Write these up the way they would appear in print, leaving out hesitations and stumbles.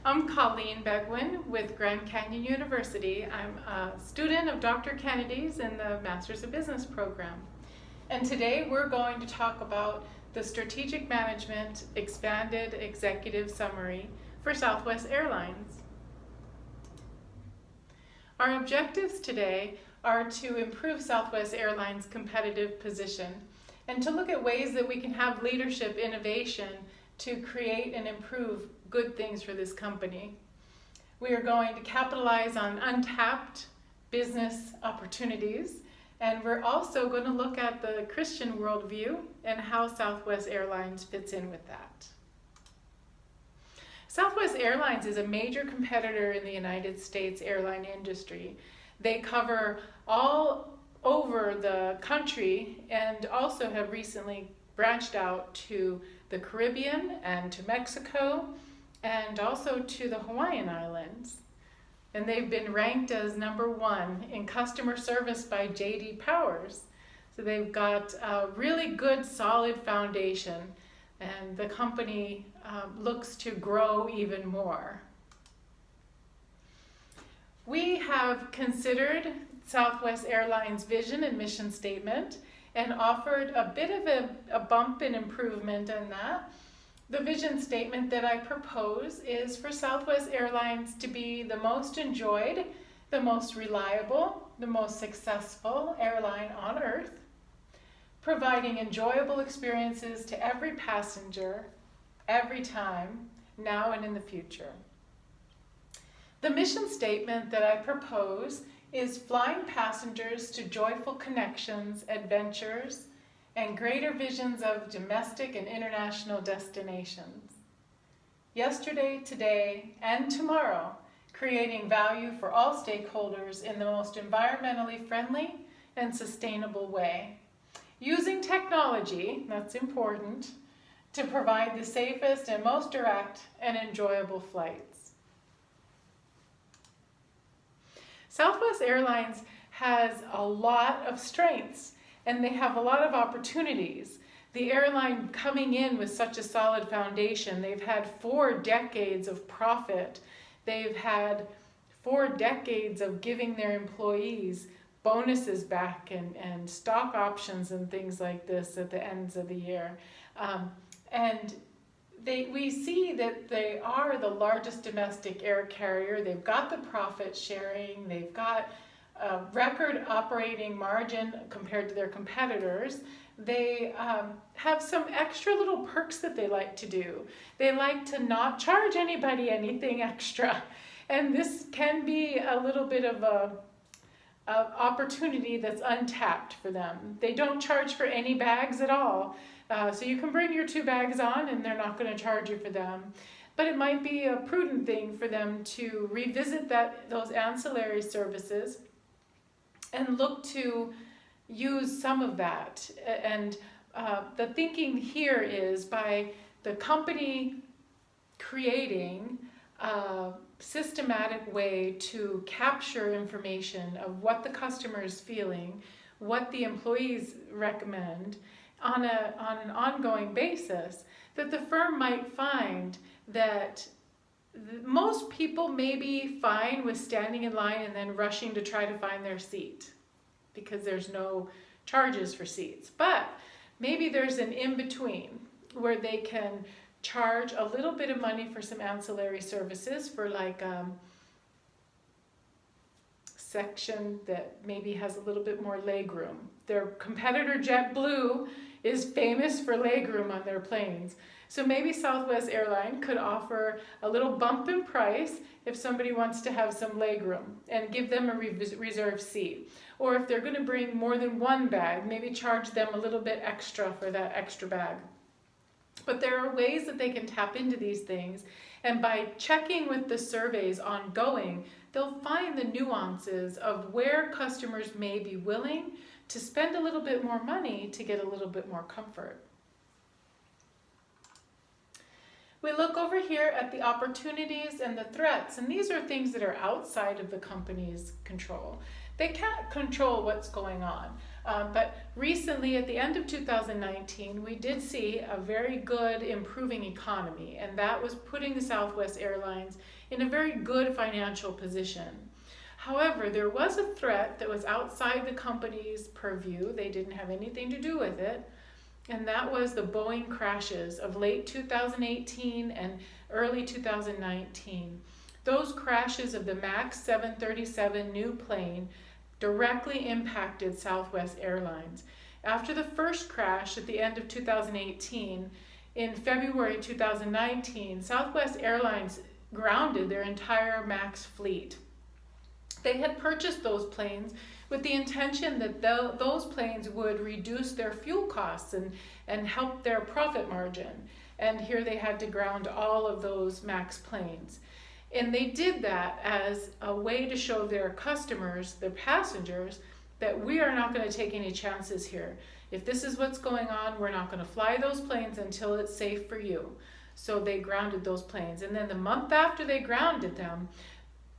I'm Colleen Begwin with Grand Canyon University. I'm a student of Dr. Kennedy's in the Masters of Business program. And today we're going to talk about the Strategic Management Expanded Executive Summary for Southwest Airlines. Our objectives today are to improve Southwest Airlines' competitive position and to look at ways that we can have leadership innovation to create and improve good things for this company. We are going to capitalize on untapped business opportunities, and we're also going to look at the Christian worldview and how Southwest Airlines fits in with that. Southwest Airlines is a major competitor in the United States airline industry. They cover all over the country and also have recently branched out to the Caribbean and to Mexico and also to the Hawaiian Islands. And they've been ranked as #1 in customer service by J.D. Powers. So they've got a really good solid foundation, and the company looks to grow even more. We have considered Southwest Airlines' vision and mission statement and offered a bit of a bump in improvement in that. The vision statement that I propose is for Southwest Airlines to be the most enjoyed, the most reliable, the most successful airline on Earth, providing enjoyable experiences to every passenger, every time, now and in the future. The mission statement that I propose is flying passengers to joyful connections, adventures, and greater visions of domestic and international destinations. Yesterday, today, and tomorrow, creating value for all stakeholders in the most environmentally friendly and sustainable way. Using technology, that's important, to provide the safest and most direct and enjoyable flights. Southwest Airlines has a lot of strengths, and they have a lot of opportunities. The airline coming in with such a solid foundation, they've had 4 decades of profit. They've had 4 decades of giving their employees bonuses back and stock options and things like this at the ends of the year. We see that they are the largest domestic air carrier. They've got the profit sharing. They've got a record operating margin compared to their competitors. They have some extra little perks that they like to do. They like to not charge anybody anything extra. And this can be a little bit of a opportunity that's untapped for them. They don't charge for any bags at all. So you can bring your 2 bags on and they're not going to charge you for them. But it might be a prudent thing for them to revisit those ancillary services and look to use some of that. And the thinking here is by the company creating a systematic way to capture information of what the customer is feeling, what the employees recommend on an ongoing basis, that the firm might find that most people may be fine with standing in line and then rushing to try to find their seat because there's no charges for seats. But maybe there's an in-between where they can charge a little bit of money for some ancillary services for like section that maybe has a little bit more legroom. Their competitor JetBlue is famous for legroom on their planes. So maybe Southwest Airlines could offer a little bump in price if somebody wants to have some legroom and give them a reserved seat. Or if they're going to bring more than 1 bag, maybe charge them a little bit extra for that extra bag. But there are ways that they can tap into these things, and by checking with the surveys ongoing, they'll find the nuances of where customers may be willing to spend a little bit more money to get a little bit more comfort. We look over here at the opportunities and the threats, and these are things that are outside of the company's control. They can't control what's going on. But recently, at the end of 2019, we did see a very good improving economy, and that was putting Southwest Airlines in a very good financial position. However, there was a threat that was outside the company's purview. They didn't have anything to do with it, and that was the Boeing crashes of late 2018 and early 2019. Those crashes of the MAX 737 new plane directly impacted Southwest Airlines. After the first crash at the end of 2018, in February 2019, Southwest Airlines grounded their entire MAX fleet. They had purchased those planes with the intention that those planes would reduce their fuel costs and help their profit margin. And here they had to ground all of those MAX planes. And they did that as a way to show their customers, their passengers, that we are not going to take any chances here. If this is what's going on, we're not going to fly those planes until it's safe for you. So they grounded those planes. And then the month after they grounded them,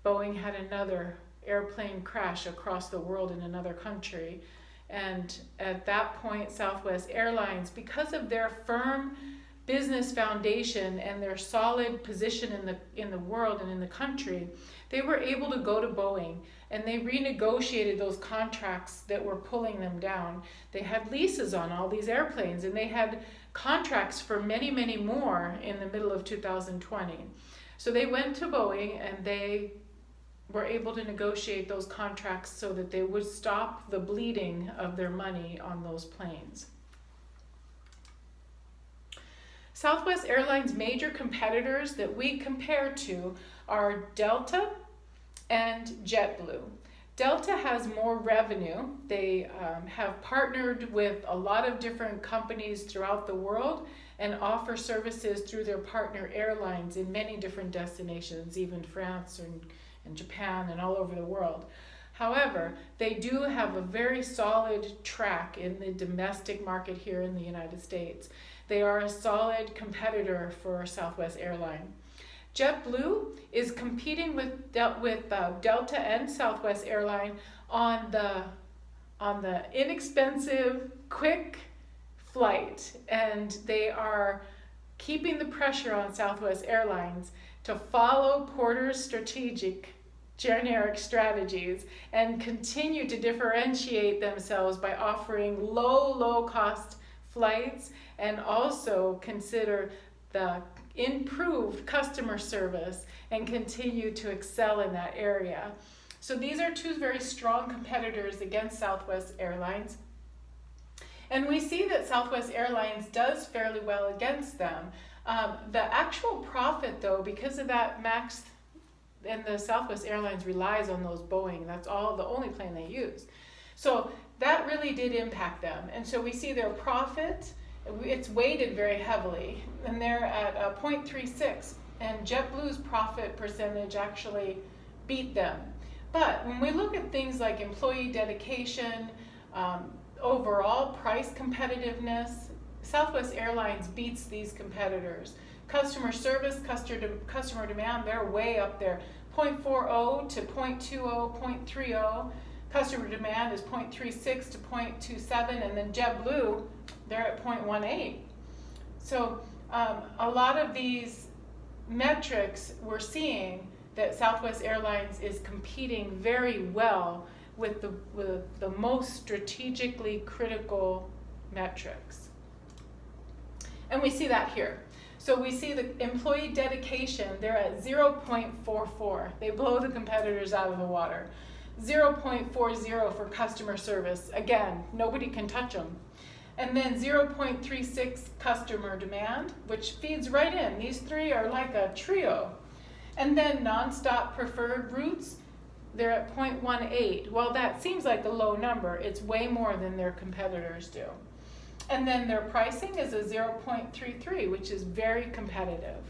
Boeing had another airplane crash across the world in another country. And at that point, Southwest Airlines, because of their firm business foundation and their solid position in the world and in the country, they were able to go to Boeing and they renegotiated those contracts that were pulling them down. They had leases on all these airplanes, and they had contracts for many, many more in the middle of 2020. So they went to Boeing and they were able to negotiate those contracts so that they would stop the bleeding of their money on those planes. Southwest Airlines' major competitors that we compare to are Delta and JetBlue. Delta has more revenue. They have partnered with a lot of different companies throughout the world and offer services through their partner airlines in many different destinations, even France and Japan and all over the world. However, they do have a very solid track in the domestic market here in the United States. They are a solid competitor for Southwest Airlines. JetBlue is competing with Delta and Southwest Airlines on the inexpensive, quick flight, and they are keeping the pressure on Southwest Airlines to follow Porter's generic strategies and continue to differentiate themselves by offering low cost flights and also consider the improved customer service and continue to excel in that area. So these are two very strong competitors against Southwest Airlines. And we see that Southwest Airlines does fairly well against them. The actual profit though, because of that MAX, and the Southwest Airlines relies on those Boeing, that's the only plane they use. So that really did impact them. And so we see their profit, it's weighted very heavily, and they're at 0.36, and JetBlue's profit percentage actually beat them. But when we look at things like employee dedication, overall price competitiveness, Southwest Airlines beats these competitors. Customer service, customer demand, they're way up there. 0.40 to 0.20, 0.30. Customer demand is 0.36 to 0.27, and then JetBlue, they're at 0.18. So a lot of these metrics we're seeing that Southwest Airlines is competing very well with the most strategically critical metrics. And we see that here. So we see the employee dedication, they're at 0.44. They blow the competitors out of the water. 0.40 for customer service. Again, nobody can touch them. And then 0.36 customer demand, which feeds right in. These three are like a trio. And then nonstop preferred routes, they're at 0.18. Well, that seems like a low number. It's way more than their competitors do. And then their pricing is a 0.33, which is very competitive.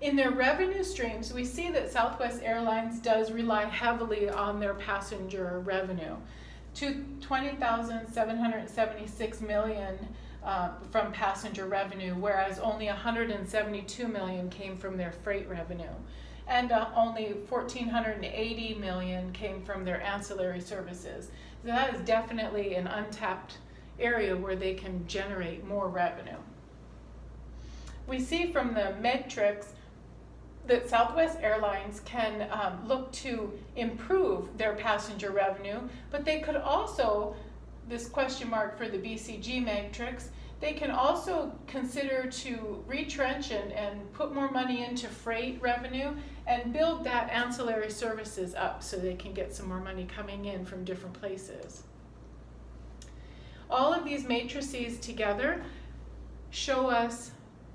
In their revenue streams, we see that Southwest Airlines does rely heavily on their passenger revenue. To $20,776 million from passenger revenue, whereas only $172 million came from their freight revenue. and only $1,480 million came from their ancillary services. So that is definitely an untapped area where they can generate more revenue. We see from the metrics that Southwest Airlines can look to improve their passenger revenue, but they could also, this question mark for the BCG matrix, they can also consider to retrench and put more money into freight revenue and build that ancillary services up so they can get some more money coming in from different places. All of these matrices together show us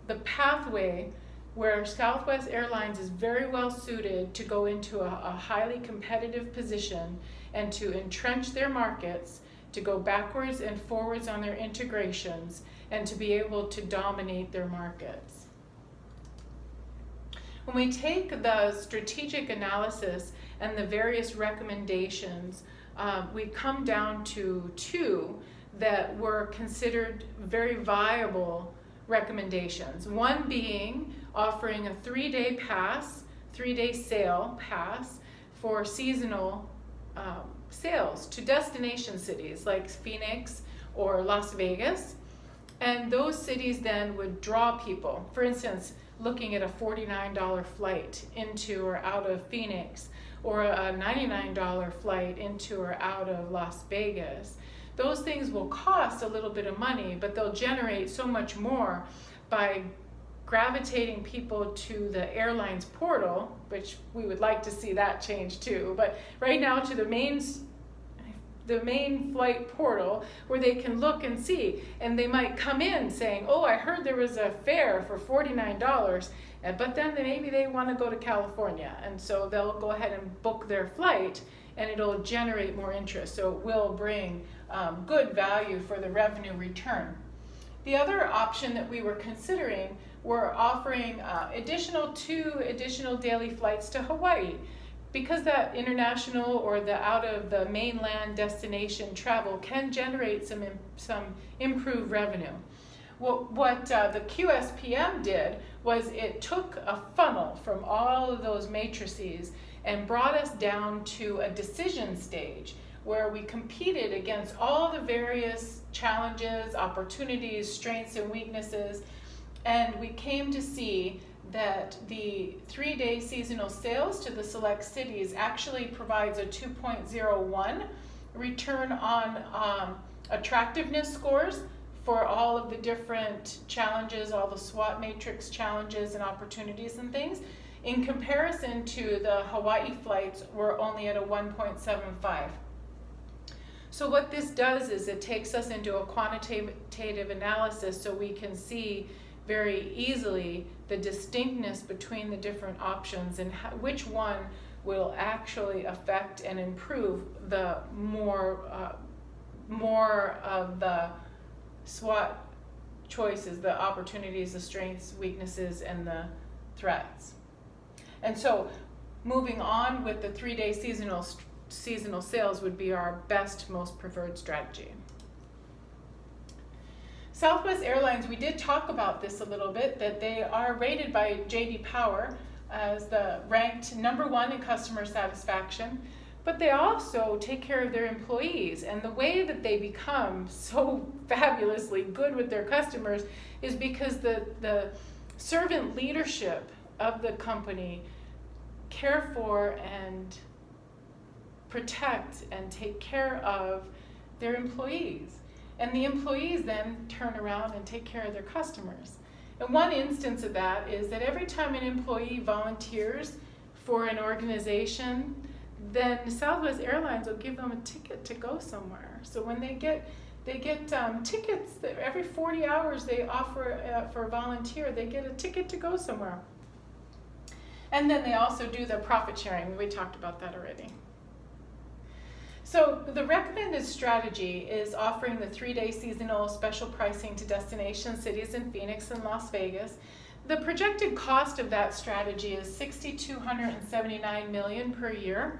the pathway where Southwest Airlines is very well suited to go into a highly competitive position and to entrench their markets, to go backwards and forwards on their integrations, and to be able to dominate their markets. When we take the strategic analysis and the various recommendations, we come down to two that were considered very viable recommendations. One being offering a 3-day pass, 3-day sale pass for seasonal sales to destination cities like Phoenix or Las Vegas. And those cities then would draw people. For instance, looking at a $49 flight into or out of Phoenix, or a $99 flight into or out of Las Vegas. Those things will cost a little bit of money, but they'll generate so much more by gravitating people to the airline's portal, which we would like to see that change too. But right now to the main flight portal where they can look and see, and they might come in saying, oh, I heard there was a fare for $49, but then maybe they want to go to California, and so they'll go ahead and book their flight, and it'll generate more interest, so it will bring good value for the revenue return. The other option that we were considering were offering two additional daily flights to Hawaii. Because that international or the out of the mainland destination travel can generate some improved revenue. What the QSPM did was it took a funnel from all of those matrices and brought us down to a decision stage where we competed against all the various challenges, opportunities, strengths, and weaknesses, and we came to see that the 3-day seasonal sales to the select cities actually provides a 2.01 return on attractiveness scores for all of the different challenges, all the SWOT matrix challenges and opportunities and things. In comparison to the Hawaii flights, we're only at a 1.75. So what this does is it takes us into a quantitative analysis so we can see very easily the distinctness between the different options and which one will actually affect and improve the more of the SWOT choices, the opportunities, the strengths, weaknesses, and the threats. And so moving on with the 3-day seasonal sales would be our best, most preferred strategy. Southwest Airlines, we did talk about this a little bit, that they are rated by J.D. Power as the ranked #1 in customer satisfaction, but they also take care of their employees. And the way that they become so fabulously good with their customers is because the servant leadership of the company care for and protect and take care of their employees. And the employees then turn around and take care of their customers. And one instance of that is that every time an employee volunteers for an organization, then Southwest Airlines will give them a ticket to go somewhere. So when they get tickets, every 40 hours they offer for a volunteer, they get a ticket to go somewhere. And then they also do the profit sharing. We talked about that already. So the recommended strategy is offering the 3-day seasonal special pricing to destination cities in Phoenix and Las Vegas. The projected cost of that strategy is $6,279 million per year,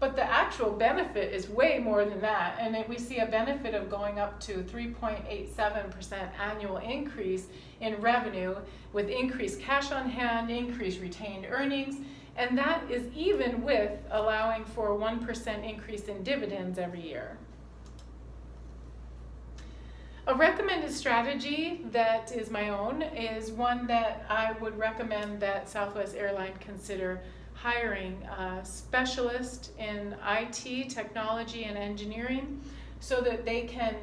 but the actual benefit is way more than that, and we see a benefit of going up to 3.87% annual increase in revenue with increased cash on hand, increased retained earnings, And that is even with allowing for a 1% increase in dividends every year. A recommended strategy that is my own is one that I would recommend that Southwest Airlines consider hiring a specialist in IT, technology, and engineering so that they can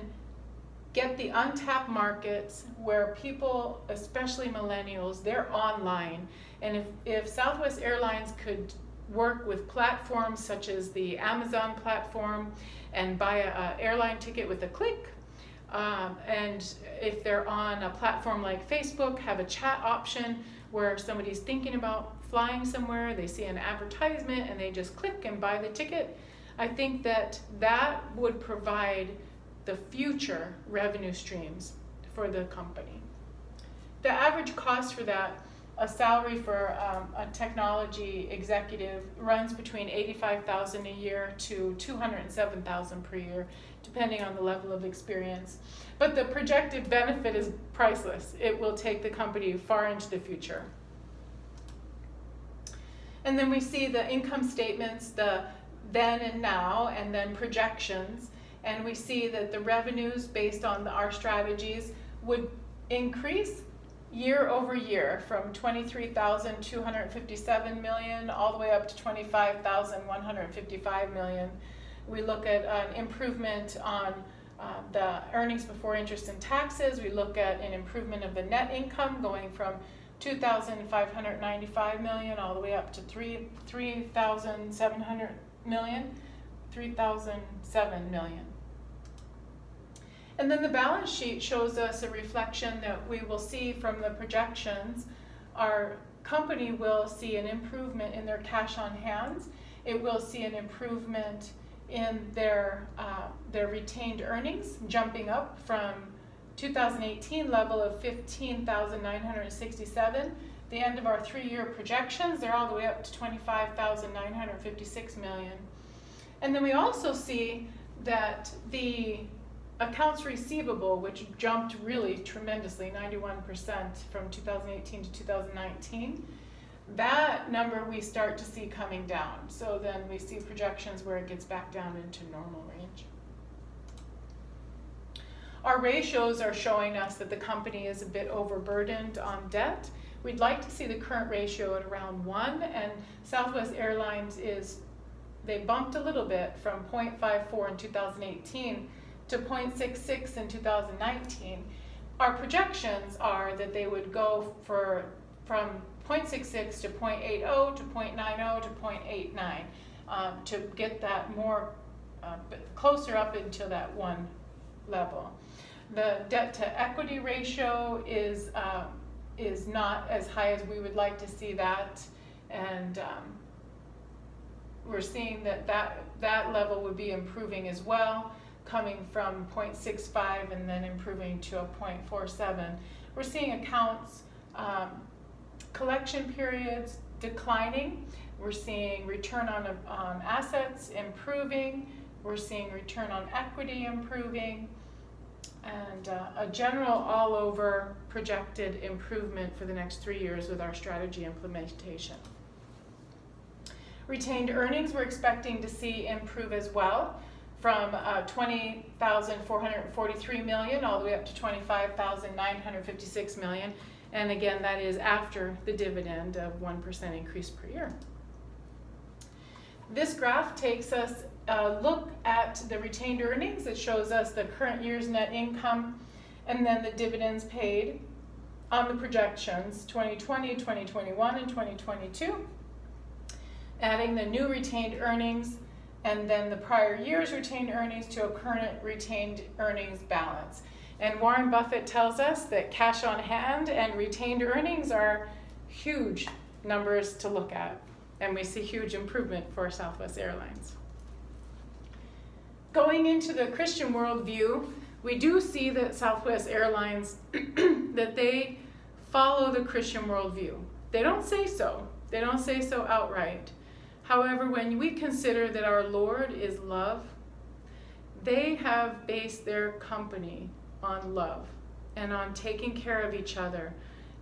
get the untapped markets where people, especially millennials, they're online. And if Southwest Airlines could work with platforms such as the Amazon platform and buy an airline ticket with a click, and if they're on a platform like Facebook, have a chat option where somebody's thinking about flying somewhere, they see an advertisement and they just click and buy the ticket, I think that that would provide the future revenue streams for the company. The average cost for that, a salary for a technology executive, runs between $85,000 a year to $207,000 per year, depending on the level of experience. But the projected benefit is priceless. It will take the company far into the future. And then we see the income statements, the then and now, and then projections. And we see that the revenues based on our strategies would increase year over year from 23,257 million all the way up to 25,155 million. We look at an improvement on the earnings before interest and taxes. We look at an improvement of the net income going from 2,595 million all the way up to 3,700 million, 3,007 million. And then the balance sheet shows us a reflection that we will see from the projections. Our company will see an improvement in their cash on hand. It will see an improvement in their retained earnings, jumping up from 2018 level of 15,967. The end of our 3-year projections, they're all the way up to 25,956 million. And then we also see that the accounts receivable, which jumped really tremendously, 91% from 2018 to 2019, that number we start to see coming down. So then we see projections where it gets back down into normal range. Our ratios are showing us that the company is a bit overburdened on debt. We'd like to see the current ratio at around 1, and Southwest Airlines they bumped a little bit from 0.54 in 2018 to 0.66 in 2019. Our projections are that they would go from 0.66 to 0.80 to 0.90 to 0.89 to get that more closer up into that 1 level. The debt to equity ratio is not as high as we would like to see that, and we're seeing that level would be improving as well, coming from 0.65 and then improving to a 0.47. We're seeing accounts collection periods declining. We're seeing return on assets improving. We're seeing return on equity improving, and a general all-over projected improvement for the next 3 years with our strategy implementation. Retained earnings we're expecting to see improve as well, from 20,443 million all the way up to 25,956 million. And again, that is after the dividend of 1% increase per year. This graph takes us a look at the retained earnings. It shows us the current year's net income and then the dividends paid on the projections 2020, 2021, and 2022. Adding the new retained earnings and then the prior year's retained earnings to a current retained earnings balance. And Warren Buffett tells us that cash on hand and retained earnings are huge numbers to look at, and we see huge improvement for Southwest Airlines. Going into the Christian worldview, we do see that Southwest Airlines, that they follow the Christian worldview. They don't say so. They don't say so outright. However, when we consider that our Lord is love, they have based their company on love and on taking care of each other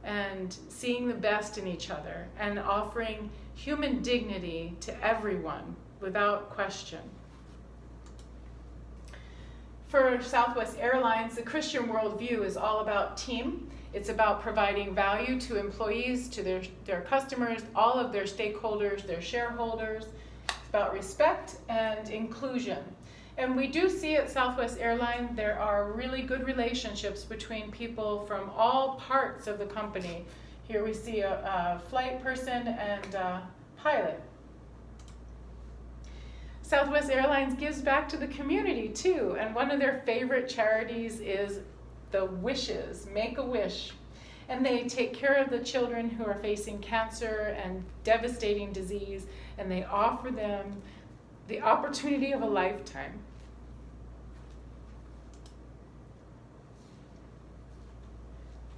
and seeing the best in each other and offering human dignity to everyone without question. For Southwest Airlines, the Christian worldview is all about team. It's about providing value to employees, to their customers, all of their stakeholders, their shareholders. It's about respect and inclusion. And we do see at Southwest Airlines there are really good relationships between people from all parts of the company. Here we see a flight person and a pilot. Southwest Airlines gives back to the community too, and one of their favorite charities is the Wishes, Make-A-Wish. And they take care of the children who are facing cancer and devastating disease, and they offer them the opportunity of a lifetime.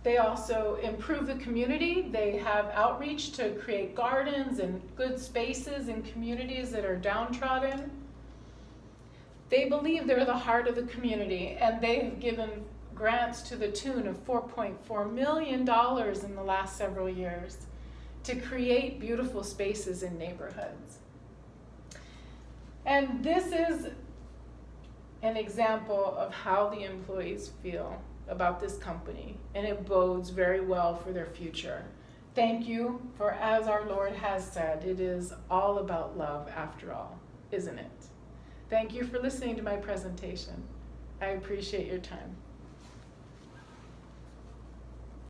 They also improve the community. They have outreach to create gardens and good spaces in communities that are downtrodden. They believe they're the heart of the community, and they have given grants to the tune of $4.4 million in the last several years to create beautiful spaces in neighborhoods. And this is an example of how the employees feel about this company, and it bodes very well for their future. Thank you, for as our Lord has said, it is all about love after all, isn't it? Thank you for listening to my presentation. I appreciate your time.